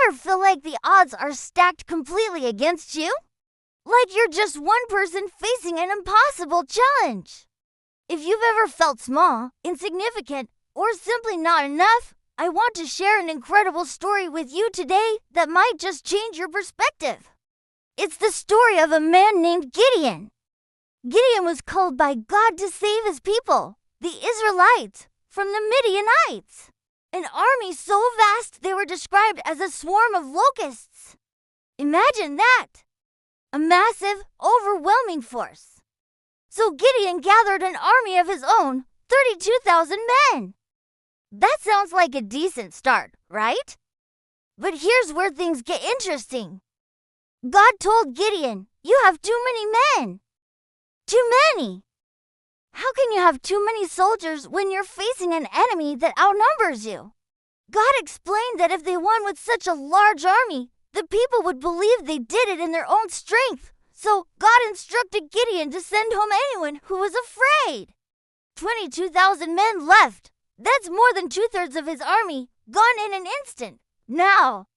ever feel like the odds are stacked completely against you? Like you're just one person facing an impossible challenge? If you've ever felt small, insignificant, or simply not enough, I want to share an incredible story with you today that might just change your perspective. It's the story of a man named Gideon. Gideon was called by God to save his people, the Israelites, from the Midianites, an army so vast they were described as a swarm of locusts. Imagine that! A massive, overwhelming force. So Gideon gathered an army of his own, 32,000 men. That sounds like a decent start, right? But here's where things get interesting. God told Gideon, "You have too many men." Too many. How can you have too many soldiers when you're facing an enemy that outnumbers you? God explained that if they won with such a large army, the people would believe they did it in their own strength. So God instructed Gideon to send home anyone who was afraid. 22,000 men left. That's more than 2/3 of his army, gone in an instant. Now,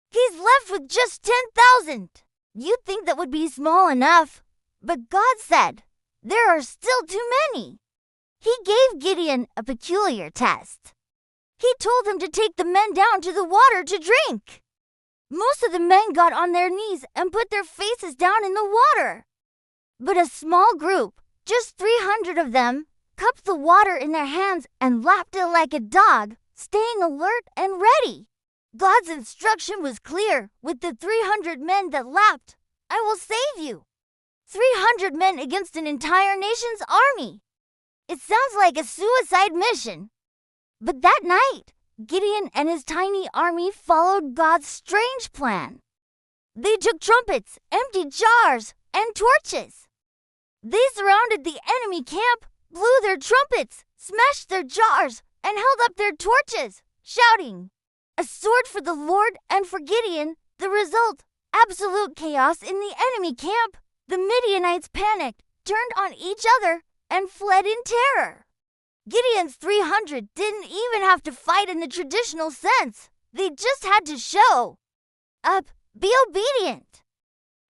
he's left with just 10,000. You'd think that would be small enough. But God said, there are still too many. He gave Gideon a peculiar test. He told him to take the men down to the water to drink. Most of the men got on their knees and put their faces down in the water. But a small group, just 300 of them, cupped the water in their hands and lapped it like a dog, staying alert and ready. God's instruction was clear. With the 300 men that lapped, I will save you. 300 men against an entire nation's army. It sounds like a suicide mission. But that night, Gideon and his tiny army followed God's strange plan. They took trumpets, empty jars, and torches. They surrounded the enemy camp, blew their trumpets, smashed their jars, and held up their torches, shouting, "A sword for the Lord and for Gideon." The result, absolute chaos in the enemy camp. The Midianites panicked, turned on each other, and fled in terror. Gideon's 300 didn't even have to fight in the traditional sense. They just had to show up, be obedient,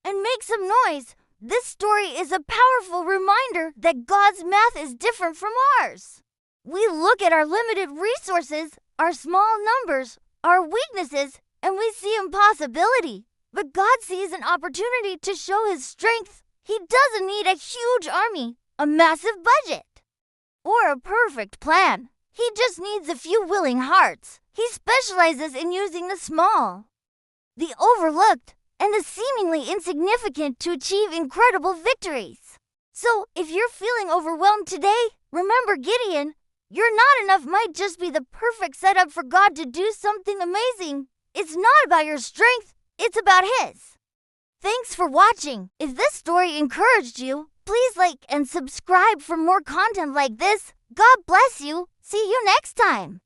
and make some noise. This story is a powerful reminder that God's math is different from ours. We look at our limited resources, our small numbers, our weaknesses, and we see impossibility. But God sees an opportunity to show his strength. He doesn't need a huge army, a massive budget, or a perfect plan. He just needs a few willing hearts. He specializes in using the small, the overlooked, and the seemingly insignificant to achieve incredible victories. So, if you're feeling overwhelmed today, remember Gideon. You're not enough might just be the perfect setup for God to do something amazing. It's not about your strength, it's about his. Thanks for watching. If this story encouraged you, please like and subscribe for more content like this. God bless you. See you next time.